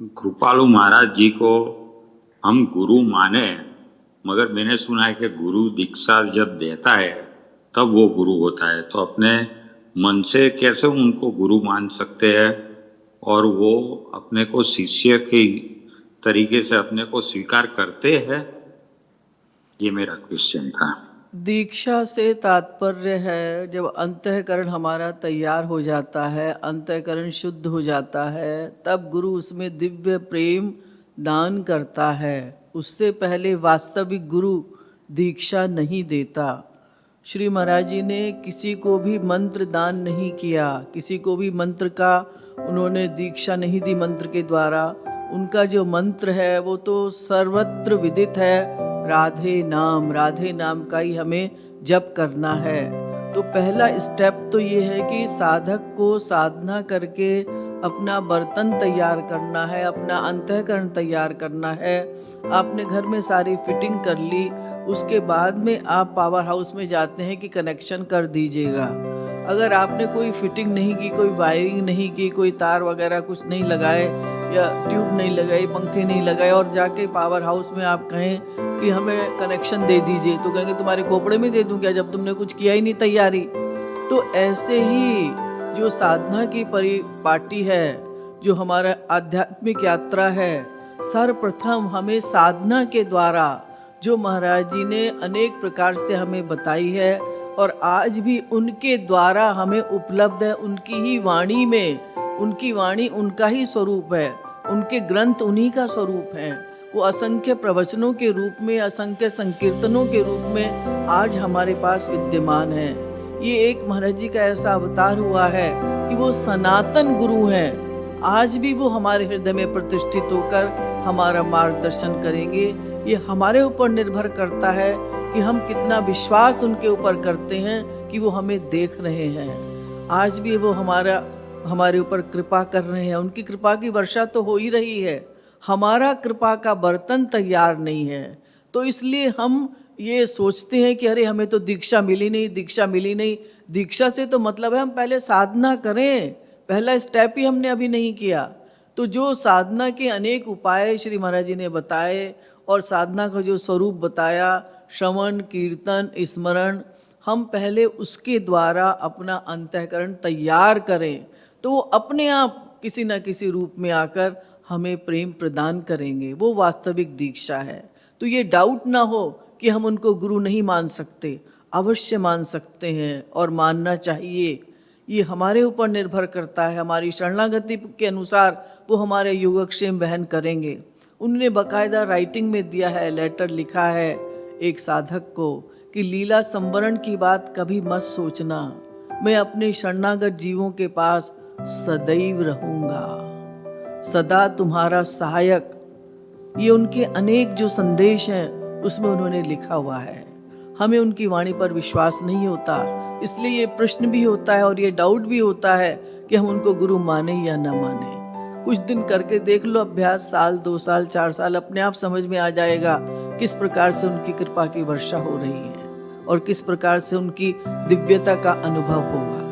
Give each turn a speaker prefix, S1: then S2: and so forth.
S1: कृपालु महाराज जी को हम गुरु माने, मगर मैंने सुना है कि गुरु दीक्षा जब देता है तब वो गुरु होता है। तो अपने मन से कैसे उनको गुरु मान सकते हैं और वो अपने को शिष्य के तरीके से अपने को स्वीकार करते हैं? ये मेरा क्वेश्चन था।
S2: दीक्षा से तात्पर्य है जब अंतःकरण हमारा तैयार हो जाता है, अंतःकरण शुद्ध हो जाता है, तब गुरु उसमें दिव्य प्रेम दान करता है। उससे पहले वास्तविक गुरु दीक्षा नहीं देता। श्री महाराज जी ने किसी को भी मंत्र दान नहीं किया, किसी को भी मंत्र का उन्होंने दीक्षा नहीं दी मंत्र के द्वारा। उनका जो मंत्र है वो तो सर्वत्र विदित है, राधे नाम का ही हमें जप करना है। तो पहला स्टेप तो ये है कि साधक को साधना करके अपना बर्तन तैयार करना है, अपना अंतःकरण तैयार करना है। आपने घर में सारी फिटिंग कर ली, उसके बाद में आप पावर हाउस में जाते हैं कि कनेक्शन कर दीजिएगा। अगर आपने कोई फिटिंग नहीं की, कोई वायरिंग नहीं की, कोई तार वगैरह कुछ नहीं लगाए या ट्यूब नहीं लगाई, पंखे नहीं लगाए और जाके पावर हाउस में आप कहें कि हमें कनेक्शन दे दीजिए, तो कहेंगे तुम्हारे खोपड़े में दे दूं क्या, जब तुमने कुछ किया ही नहीं तैयारी। तो ऐसे ही जो साधना की परिपाटी है, जो हमारा आध्यात्मिक यात्रा है, सर्वप्रथम हमें साधना के द्वारा जो महाराज जी ने अनेक प्रकार से हमें बताई है और आज भी उनके द्वारा हमें उपलब्ध है, उनकी ही वाणी में, उनकी वाणी उनका ही स्वरूप है, उनके ग्रंथ उन्हीं का स्वरूप है। वो असंख्य प्रवचनों के रूप में, असंख्य संकीर्तनों के रूप में आज हमारे पास विद्यमान है। ये एक महाराज जी का ऐसा अवतार हुआ है कि वो सनातन गुरु हैं। आज भी वो हमारे हृदय में प्रतिष्ठित होकर हमारा मार्गदर्शन करेंगे। ये हमारे ऊपर निर्भर करता है कि हम कितना विश्वास उनके ऊपर करते हैं कि वो हमें देख रहे हैं। आज भी वो हमारे ऊपर कृपा कर रहे हैं। उनकी कृपा की वर्षा तो हो ही रही है, हमारा कृपा का बर्तन तैयार नहीं है। तो इसलिए हम ये सोचते हैं कि अरे हमें तो दीक्षा मिली नहीं, दीक्षा मिली नहीं। दीक्षा से तो मतलब है हम पहले साधना करें, पहला स्टेप ही हमने अभी नहीं किया। तो जो साधना के अनेक उपाय श्री महाराज जी ने बताए और साधना का जो स्वरूप बताया, श्रवण कीर्तन स्मरण, हम पहले उसके द्वारा अपना अंतःकरण तैयार करें तो वो अपने आप किसी न किसी रूप में आकर हमें प्रेम प्रदान करेंगे। वो वास्तविक दीक्षा है। तो ये डाउट ना हो कि हम उनको गुरु नहीं मान सकते, अवश्य मान सकते हैं और मानना चाहिए। ये हमारे ऊपर निर्भर करता है, हमारी शरणागति के अनुसार वो हमारे योगक्षेम वहन करेंगे। उन्होंने बाकायदा राइटिंग में दिया है, लेटर लिखा है एक साधक को कि लीला संवरण की बात कभी मत सोचना, मैं अपने शरणागत जीवों के पास सदैव रहूंगा, सदा तुम्हारा सहायक। ये उनके अनेक जो संदेश हैं उसमें उन्होंने लिखा हुआ है। हमें उनकी वाणी पर विश्वास नहीं होता, इसलिए ये प्रश्न भी होता है और ये डाउट भी होता है कि हम उनको गुरु माने या ना माने। कुछ दिन करके देख लो अभ्यास, साल 2 साल 4 साल, अपने आप समझ में आ जाएगा किस प्रकार से उनकी कृपा की वर्षा हो रही है और किस प्रकार से उनकी दिव्यता का अनुभव होगा।